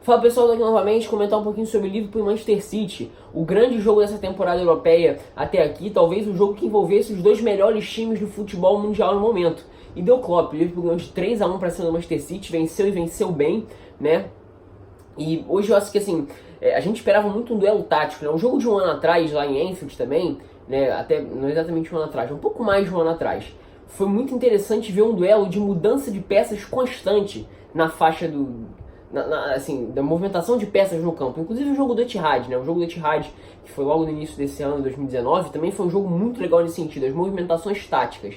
Fala pessoal, tô aqui novamente comentar um pouquinho sobre Liverpool e Manchester City. O grande jogo dessa temporada europeia até aqui, talvez o jogo que envolvesse os dois melhores times do futebol mundial no momento. E deu Klopp, o Liverpool ganhou de 3-1 para cima do Manchester City, venceu e venceu bem, né? E hoje eu acho que assim, a gente esperava muito um duelo tático, né? Um jogo de um ano atrás, lá em Anfield também, né? Até não exatamente um ano atrás, um pouco mais de um ano atrás. Foi muito interessante ver um duelo de mudança de peças constante na faixa assim, da movimentação de peças no campo. Inclusive o jogo do Etihad, né? O jogo do Etihad, que foi logo no início desse ano, 2019, também foi um jogo muito legal nesse sentido, as movimentações táticas.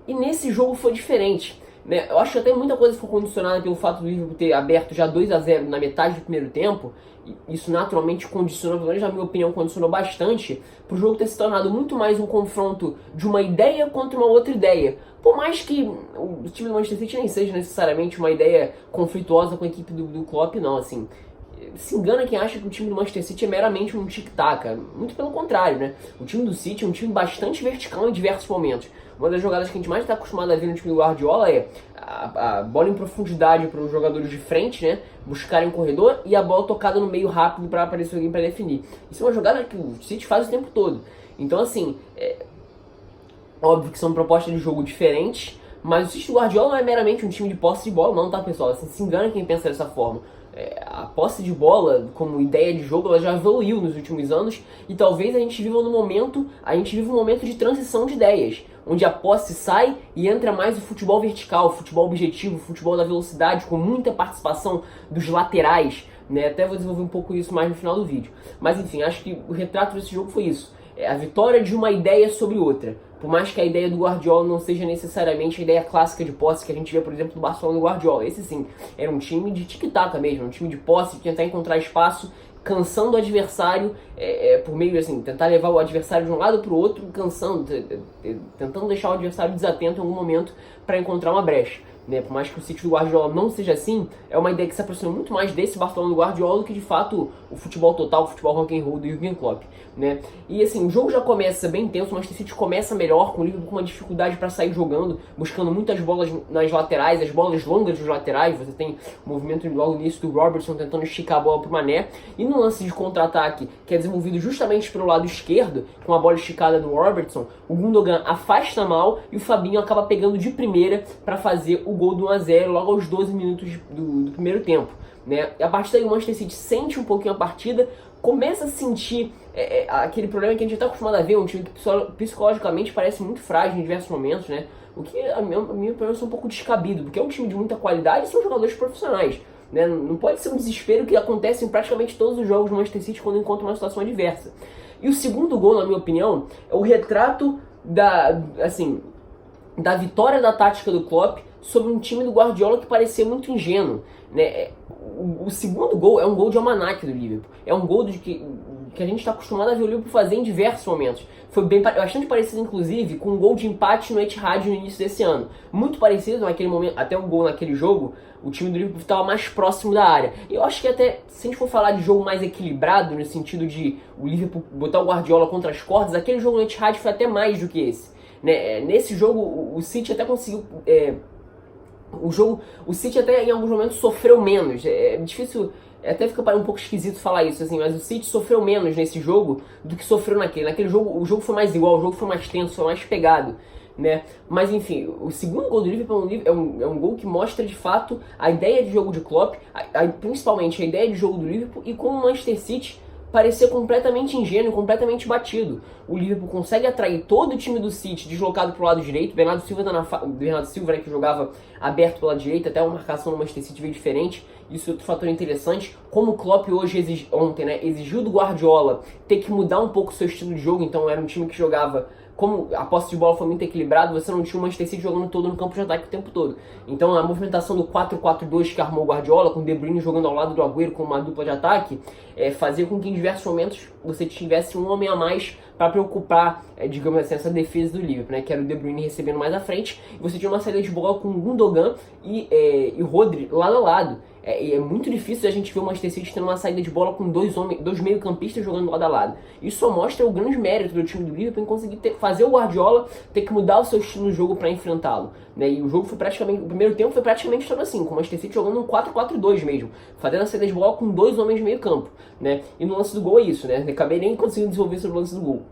E nesse jogo foi diferente, né? Eu acho que até muita coisa foi condicionada pelo fato do Liverpool ter aberto já 2-0 na metade do primeiro tempo. E isso naturalmente condicionou, pelo menos na minha opinião, condicionou bastante para o jogo ter se tornado muito mais um confronto de uma ideia contra uma outra ideia. Por mais que o time do Manchester City nem seja necessariamente uma ideia conflituosa com a equipe do Klopp, não, assim. Se engana quem acha que o time do Manchester City é meramente um tic-tac. Muito pelo contrário, né? O time do City é um time bastante vertical em diversos momentos. Uma das jogadas que a gente mais está acostumado a ver no time do Guardiola é a bola em profundidade para os jogadores de frente, né? Buscarem um corredor e a bola tocada no meio rápido para aparecer alguém para definir. Isso é uma jogada que o City faz o tempo todo. Então, assim, óbvio que são propostas de jogo diferentes, mas o City do Guardiola não é meramente um time de posse de bola, não, tá, pessoal? Assim, se engana quem pensa dessa forma. A posse de bola, como ideia de jogo, ela já evoluiu nos últimos anos e talvez a gente viva um momento de transição de ideias, onde a posse sai e entra mais o futebol vertical, o futebol objetivo, o futebol da velocidade, com muita participação dos laterais, né? Até vou desenvolver um pouco isso mais no final do vídeo. Mas enfim, acho que o retrato desse jogo foi isso. A vitória de uma ideia sobre outra. Por mais que a ideia do Guardiola não seja necessariamente a ideia clássica de posse que a gente vê, por exemplo, do Barcelona do Guardiola. Esse sim, era um time de tic-tac mesmo, um time de posse, de tentar encontrar espaço, cansando o adversário, por meio assim, tentar levar o adversário de um lado para o outro, cansando, tentando deixar o adversário desatento em algum momento para encontrar uma brecha. Né? Por mais que o City do Guardiola não seja assim, é uma ideia que se aproxima muito mais desse Barcelona do Guardiola do que de fato o futebol total, o futebol rock and roll do Jürgen Klopp, né? E assim, o jogo já começa bem tenso, o Manchester City começa melhor, com o Liverpool com uma dificuldade para sair jogando, buscando muitas bolas nas laterais, as bolas longas dos laterais. Você tem o movimento logo no início do Robertson tentando esticar a bola pro Mané, e no lance de contra-ataque, que é desenvolvido justamente pelo lado esquerdo, com a bola esticada do Robertson, o Gundogan afasta mal e o Fabinho acaba pegando de primeira para fazer o gol do 1-0 logo aos 12 minutos do primeiro tempo, né? E a partir daí o Manchester City sente um pouquinho a partida, começa a sentir aquele problema que a gente está acostumado a ver, um time que psicologicamente parece muito frágil em diversos momentos, né? O que, a minha opinião, é um pouco descabido, porque é um time de muita qualidade e são jogadores profissionais, né? Não pode ser um desespero que acontece em praticamente todos os jogos do Manchester City quando encontra uma situação adversa. E o segundo gol, na minha opinião, é o retrato da vitória da tática do Klopp sobre um time do Guardiola que parecia muito ingênuo, né? O segundo gol é um gol de almanaque do Liverpool. É um gol que a gente está acostumado a ver o Liverpool fazer em diversos momentos. Foi bastante parecido, inclusive, com um gol de empate no Etihad no início desse ano. Muito parecido naquele momento, até o gol naquele jogo, o time do Liverpool estava mais próximo da área. E eu acho que até, se a gente for falar de jogo mais equilibrado, no sentido de o Liverpool botar o Guardiola contra as cordas, aquele jogo no Etihad foi até mais do que esse, né? Nesse jogo, o City até conseguiu... O City até em alguns momentos sofreu menos. É difícil, até fica um pouco esquisito falar isso, assim, mas o City sofreu menos nesse jogo do que sofreu naquele. Naquele jogo, o jogo foi mais igual, o jogo foi mais tenso, foi mais pegado, né? Mas enfim, o segundo gol do Liverpool é um gol que mostra de fato a ideia de jogo de Klopp, principalmente a ideia de jogo do Liverpool, e como o Manchester City parecia completamente ingênuo, completamente batido. O Liverpool consegue atrair todo o time do City deslocado para o lado direito. Bernardo Silva, né, que jogava aberto pela direita, até uma marcação no Manchester City veio diferente. Isso é outro fator interessante. Como o Klopp ontem, né, exigiu do Guardiola ter que mudar um pouco o seu estilo de jogo, então era um time que jogava... Como a posse de bola foi muito equilibrada, você não tinha o Manchester City jogando todo no campo de ataque o tempo todo. Então a movimentação do 4-4-2 que armou o Guardiola, com o De Bruyne jogando ao lado do Agüero com uma dupla de ataque, fazia com que em diversos momentos você tivesse um homem a mais para preocupar, digamos assim, essa defesa do Liverpool, né? Que era o De Bruyne recebendo mais à frente, e você tinha uma saída de bola com o Gundogan e Rodri lado a lado. É muito difícil a gente ver o Manchester City tendo uma saída de bola com dois meio-campistas jogando lado a lado. Isso só mostra o grande mérito do time do Liverpool em conseguir fazer o Guardiola ter que mudar o seu estilo de jogo para enfrentá-lo, né? E o jogo foi praticamente, o primeiro tempo foi praticamente todo assim, com o Manchester City jogando um 4-4-2 mesmo, fazendo a saída de bola com 2 homens no meio campo, né? E no lance do gol é isso, né? Acabei nem conseguindo desenvolver sobre o lance do gol.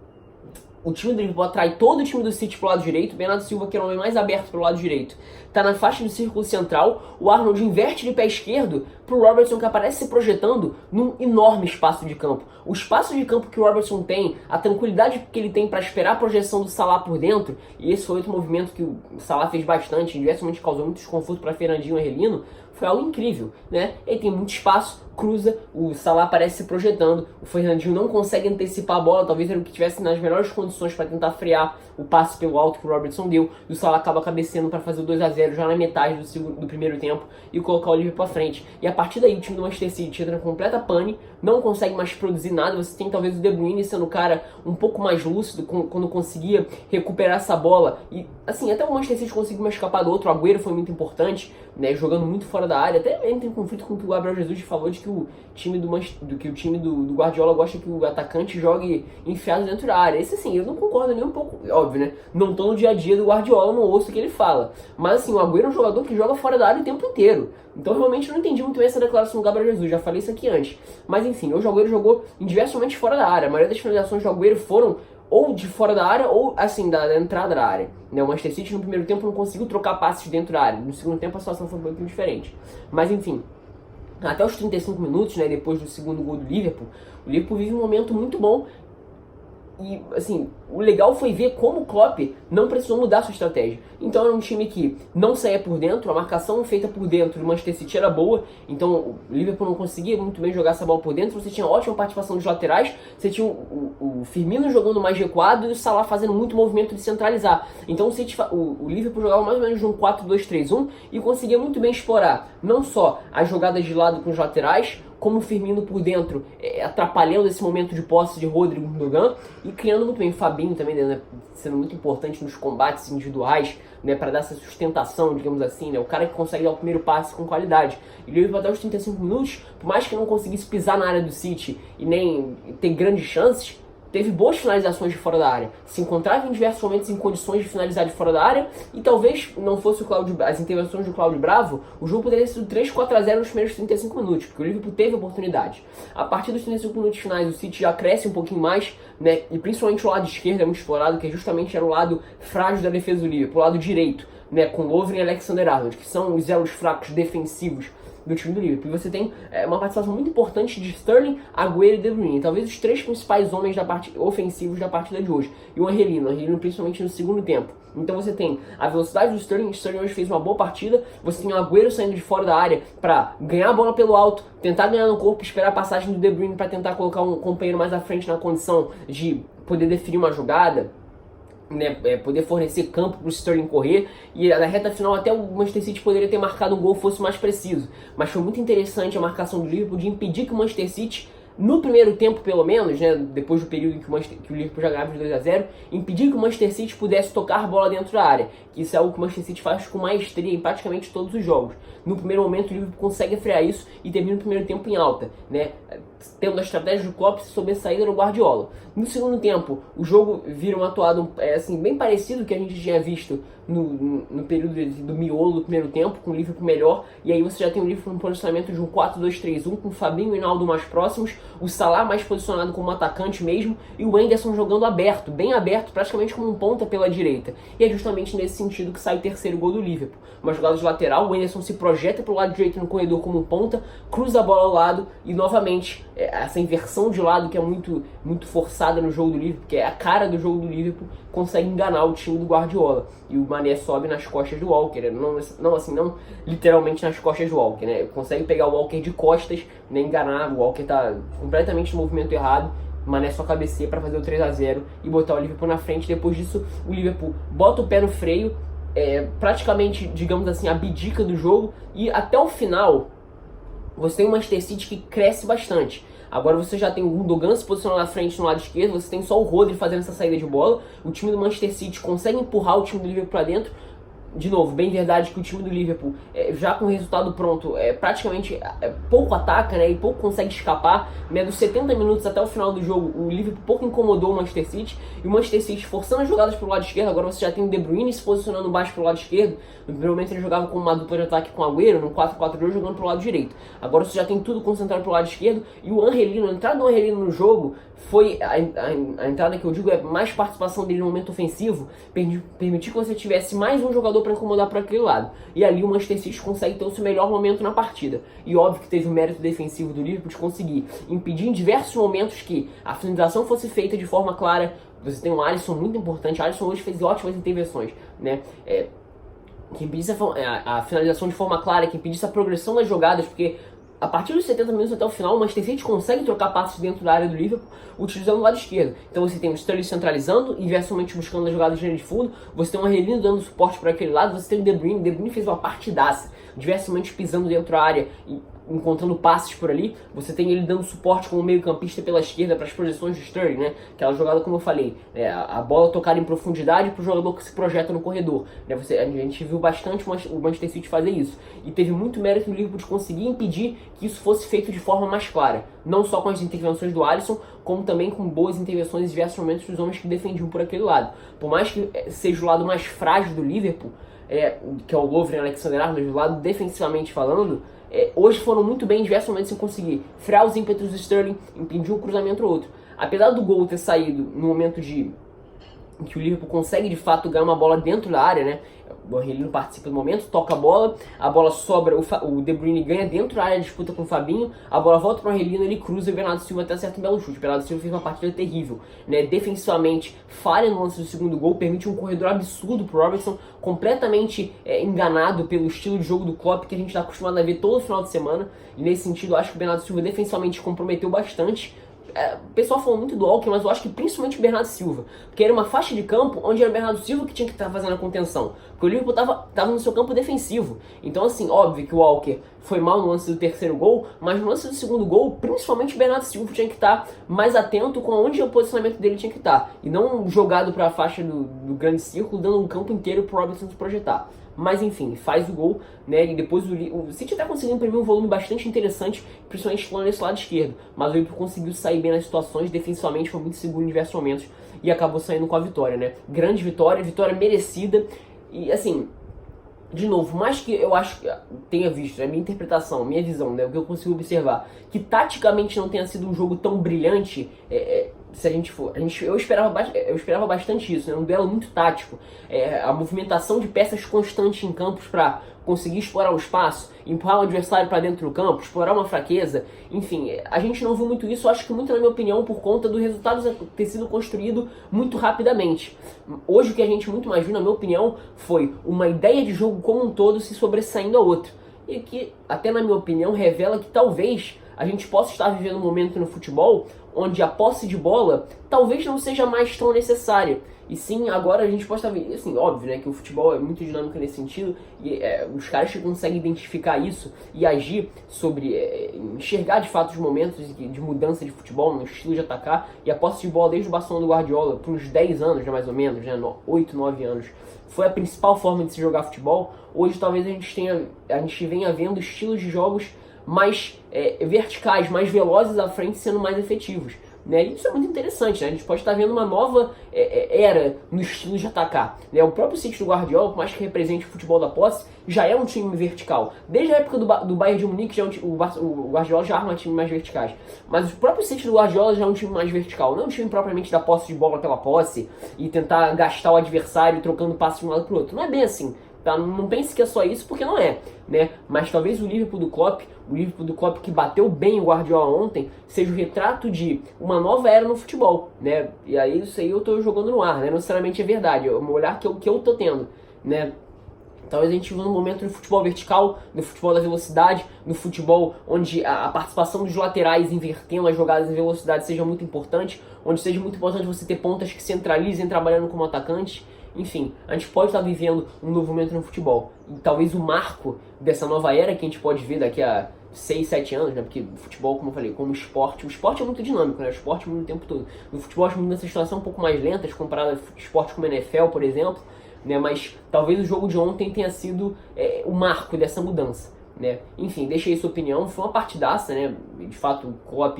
O time do Liverpool atrai todo o time do City pro lado direito. Bernardo Silva, que é o homem mais aberto pelo lado direito, tá na faixa do círculo central. O Arnold inverte de pé esquerdo pro Robertson, que aparece se projetando num enorme espaço de campo. O espaço de campo que o Robertson tem, a tranquilidade que ele tem para esperar a projeção do Salah por dentro, e esse foi outro movimento que o Salah fez bastante, diversamente causou muito desconforto para Fernandinho e Herrelino, foi algo incrível, né? Ele tem muito espaço, cruza, o Salah aparece se projetando, o Fernandinho não consegue antecipar a bola, talvez era o que tivesse nas melhores condições para tentar frear o passe pelo alto que o Robertson deu, e o Salah acaba cabeceando para fazer o 2-0 já na metade do primeiro tempo e colocar o Liverpool para frente. E a partir daí o time do Manchester City entra em completa pane, não consegue mais produzir nada. Você tem talvez o De Bruyne sendo o cara um pouco mais lúcido quando conseguia recuperar essa bola, e assim, até o Manchester City conseguiu escapar do outro. O Agüero foi muito importante, né, jogando muito fora da área, até entra em conflito com o que o Gabriel Jesus falou de que o time do Guardiola gosta que o atacante jogue enfiado dentro da área. Esse assim, eu não concordo nem um pouco, óbvio, né, não tô no dia a dia do Guardiola, não ouço o que ele fala, mas assim, o Agüero é um jogador que joga fora da área o tempo inteiro, então realmente eu não entendi muito bem essa declaração do Gabriel Jesus, já falei isso aqui antes, mas enfim, hoje o Agüero jogou em diversos momentos fora da área. A maioria das finalizações do Agüero foram ou de fora da área, ou assim, da entrada da área, né? O Manchester City no primeiro tempo não conseguiu trocar passes dentro da área, no segundo tempo a situação foi um pouquinho diferente, mas enfim, até os 35 minutos, né, depois do segundo gol do Liverpool, o Liverpool vive um momento muito bom. E, assim, o legal foi ver como o Klopp não precisou mudar sua estratégia. Então era um time que não saía por dentro, a marcação feita por dentro do Manchester City era boa, então o Liverpool não conseguia muito bem jogar essa bola por dentro. Você tinha ótima participação dos laterais, você tinha o Firmino jogando mais recuado e o Salah fazendo muito movimento de centralizar. Então o Liverpool jogava mais ou menos num 4-2-3-1 e conseguia muito bem explorar não só as jogadas de lado com os laterais, como o Firmino por dentro, atrapalhando esse momento de posse de Rodrigo Gundogan, e criando muito bem o Fabinho também, né, sendo muito importante nos combates individuais, né, para dar essa sustentação, digamos assim, né, o cara que consegue dar o primeiro passe com qualidade. E ele até os 35 minutos, por mais que não conseguisse pisar na área do City e nem ter grandes chances, teve boas finalizações de fora da área, se encontrava em diversos momentos em condições de finalizar de fora da área, e talvez não fosse as intervenções do Cláudio Bravo, o jogo poderia ter sido 3-4-0 nos primeiros 35 minutos, porque o Liverpool teve oportunidade. A partir dos 35 minutos finais, o City já cresce um pouquinho mais, né, e principalmente o lado esquerdo é muito explorado, que justamente era o lado frágil da defesa do Liverpool, o lado direito, né, com Lovren e Alexander-Arnold, que são os elos fracos defensivos do time do Liverpool. E você tem uma participação muito importante de Sterling, Agüero e De Bruyne, talvez os três principais homens ofensivos da partida de hoje, e o Herrelino principalmente no segundo tempo. Então você tem a velocidade do Sterling hoje fez uma boa partida, você tem o Agüero saindo de fora da área para ganhar a bola pelo alto, tentar ganhar no corpo, esperar a passagem do De Bruyne para tentar colocar um companheiro mais à frente na condição de poder definir uma jogada, né, poder fornecer campo para o Sterling correr, e na reta final até o Manchester City poderia ter marcado um gol fosse mais preciso, mas foi muito interessante a marcação do Liverpool de impedir que o Manchester City, no primeiro tempo pelo menos, né, depois do período em que o Liverpool já ganhava de 2-0, impedir que o Manchester City pudesse tocar a bola dentro da área, que isso é algo que o Manchester City faz com maestria em praticamente todos os jogos. No primeiro momento o Liverpool consegue frear isso e termina o primeiro tempo em alta, né, tendo a estratégia do Klopp se sobressaída no Guardiola. No segundo tempo, o jogo vira um atuado assim, bem parecido ao que a gente tinha visto no período do miolo do primeiro tempo, com o Liverpool melhor, e aí você já tem o Liverpool no posicionamento de um 4-2-3-1, com o Fabinho e o Ronaldo mais próximos, o Salah mais posicionado como atacante mesmo, e o Henderson jogando aberto, bem aberto, praticamente como um ponta pela direita. E é justamente nesse sentido que sai o terceiro gol do Liverpool. Uma jogada de lateral, o Henderson se projeta para o lado direito no corredor como um ponta, cruza a bola ao lado, e novamente essa inversão de lado que é muito, muito forçada no jogo do Liverpool, que é a cara do jogo do Liverpool, consegue enganar o time do Guardiola. E o Mané sobe nas costas do Walker, não literalmente nas costas do Walker, né? Consegue pegar o Walker de costas, né, enganar, o Walker tá completamente no movimento errado, o Mané só cabeceia para fazer o 3-0 e botar o Liverpool na frente. Depois disso, o Liverpool bota o pé no freio, praticamente, digamos assim, abdica do jogo, e até o final você tem o Manchester City que cresce bastante. Agora você já tem o Gundogan se posicionando na frente no lado esquerdo, você tem só o Rodri fazendo essa saída de bola, o time do Manchester City consegue empurrar o time do Liverpool para dentro, de novo, bem verdade que o time do Liverpool, já com o resultado pronto, praticamente pouco ataca, né, e pouco consegue escapar, né, dos 70 minutos até o final do jogo, o Liverpool pouco incomodou o Manchester City, e o Manchester City forçando as jogadas pelo lado esquerdo. Agora você já tem o De Bruyne se posicionando baixo pelo lado esquerdo. No primeiro momento ele jogava com uma dupla de ataque com o Agüero, no 4-4-2 jogando pelo lado direito. Agora você já tem tudo concentrado pelo lado esquerdo, e o Angelino, a entrada do Angelino no jogo, foi a entrada que eu digo, mais participação dele no momento ofensivo, permitir que você tivesse mais um jogador para incomodar para aquele lado. E ali o Manchester City consegue ter o seu melhor momento na partida. E óbvio que teve o mérito defensivo do Liverpool de conseguir impedir em diversos momentos que a finalização fosse feita de forma clara. Você tem um Alisson muito importante. O Alisson hoje fez ótimas intervenções, né? Que impedisse a finalização de forma clara, que impedisse a progressão das jogadas, porque a partir dos 70 minutos até o final, o Manchester City consegue trocar passes dentro da área do Liverpool, utilizando o lado esquerdo. Então você tem o Sterling centralizando, inversamente buscando as jogadas de linha de fundo, você tem o Angelino dando suporte para aquele lado, você tem o De Bruyne fez uma partidaça, diversamente pisando dentro da área e encontrando passes por ali. Você tem ele dando suporte como meio campista pela esquerda para as projeções do Sterling, né? Aquela jogada, como eu falei, a bola tocada em profundidade para o jogador que se projeta no corredor, né? A gente viu bastante o Manchester City fazer isso, e teve muito mérito do Liverpool de conseguir impedir que isso fosse feito de forma mais clara, não só com as intervenções do Alisson, como também com boas intervenções em diversos momentos dos homens que defendiam por aquele lado. Por mais que seja o lado mais frágil do Liverpool, que é o Lovren e o Alexander-Arnold, do lado defensivamente falando, hoje foram muito bem em diversos momentos em conseguir frear os ímpetos do Sterling, impedir um cruzamento ou outro. Apesar do gol ter saído no momento em que o Liverpool consegue de fato ganhar uma bola dentro da área, né? O Angelino participa do momento, toca a bola sobra, o De Bruyne ganha dentro da área, disputa com o Fabinho, a bola volta para o Angelino, ele cruza e o Bernardo Silva até acerta um belo chute. O Bernardo Silva fez uma partida terrível, né? Defensivamente, falha no lance do segundo gol, permite um corredor absurdo pro Robertson, completamente enganado pelo estilo de jogo do Klopp que a gente está acostumado a ver todo final de semana, e nesse sentido eu acho que o Bernardo Silva defensivamente comprometeu bastante. O pessoal falou muito do Walker, mas eu acho que principalmente o Bernardo Silva, porque era uma faixa de campo onde era o Bernardo Silva que tinha que estar fazendo a contenção, porque o Liverpool estava no seu campo defensivo. Então assim, óbvio que o Walker foi mal no lance do terceiro gol, mas no lance do segundo gol, principalmente o Bernardo Silva tinha que estar mais atento com onde o posicionamento dele tinha que estar, e não jogado para a faixa do grande círculo, dando um campo inteiro para o Robertson se projetar. Mas enfim, faz o gol, né? E depois o City até conseguiu imprimir um volume bastante interessante, principalmente explorando esse lado esquerdo. Mas o Liverpool conseguiu sair bem nas situações, defensivamente foi muito seguro em diversos momentos e acabou saindo com a vitória, né? Grande vitória, vitória merecida. E assim, de novo, mais que eu acho que tenha visto, é a minha interpretação, a minha visão, né? O que eu consigo observar, que taticamente não tenha sido um jogo tão brilhante, se a gente for, eu esperava bastante isso, né? Um duelo muito tático, a movimentação de peças constante em campos para conseguir explorar o espaço, empurrar o adversário para dentro do campo, explorar uma fraqueza, enfim, a gente não viu muito isso, acho que muito na minha opinião por conta do resultado ter sido construído muito rapidamente. Hoje o que a gente muito mais viu, na minha opinião, foi uma ideia de jogo como um todo se sobressaindo a outra, e que até na minha opinião revela que talvez a gente possa estar vivendo um momento no futebol onde a posse de bola talvez não seja mais tão necessária. E sim, agora a gente pode estar vendo, assim, óbvio, né, que o futebol é muito dinâmico nesse sentido, e os caras que conseguem identificar isso e agir sobre, enxergar de fato os momentos de mudança de futebol, no estilo de atacar, e a posse de bola desde o Barcelona do Guardiola, por uns 10 anos, né, mais ou menos, né, 8, 9 anos, foi a principal forma de se jogar futebol. Hoje talvez a gente venha vendo estilos de jogos mais verticais, mais velozes à frente, sendo mais efetivos, né? Isso é muito interessante, né? A gente pode estar vendo uma nova era no estilo de atacar, né? O próprio City do Guardiola, por mais que represente o futebol da posse, já é um time vertical. Desde a época do Bayern de Munique, o Guardiola já arma times mais verticais. Mas o próprio City do Guardiola já é um time mais vertical. Não é um time propriamente da posse de bola pela posse e tentar gastar o adversário trocando passes de um lado para o outro. Não é bem assim. Tá? Não pense que é só isso, porque não é, né? Mas talvez o Liverpool do Klopp que bateu bem o Guardiola ontem, seja o retrato de uma nova era no futebol, né? E aí isso aí eu tô jogando no ar, né? Não necessariamente é verdade, é um olhar que eu tô tendo, né? Talvez a gente viva num momento no futebol vertical, no futebol da velocidade, no futebol onde a participação dos laterais invertendo as jogadas em velocidade seja muito importante, onde seja muito importante você ter pontas que centralizem trabalhando como atacantes. Enfim, a gente pode estar vivendo um novo momento no futebol. E talvez o marco dessa nova era que a gente pode ver daqui a 6, 7 anos, né? Porque o futebol, como eu falei, como esporte, o esporte é muito dinâmico, né? O esporte muda o tempo todo. No futebol, as mudanças de situação são um pouco mais lentas, comparado a esportes como a NFL, por exemplo. né? Mas talvez o jogo de ontem tenha sido o marco dessa mudança, né? Enfim, deixa aí sua opinião. Foi uma partidaça, né? De fato, o Klopp,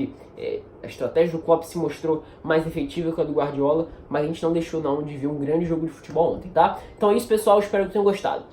a estratégia do Klopp se mostrou mais efetiva que a do Guardiola, mas a gente não deixou não de ver um grande jogo de futebol ontem, tá? Então é isso, pessoal. Espero que tenham gostado.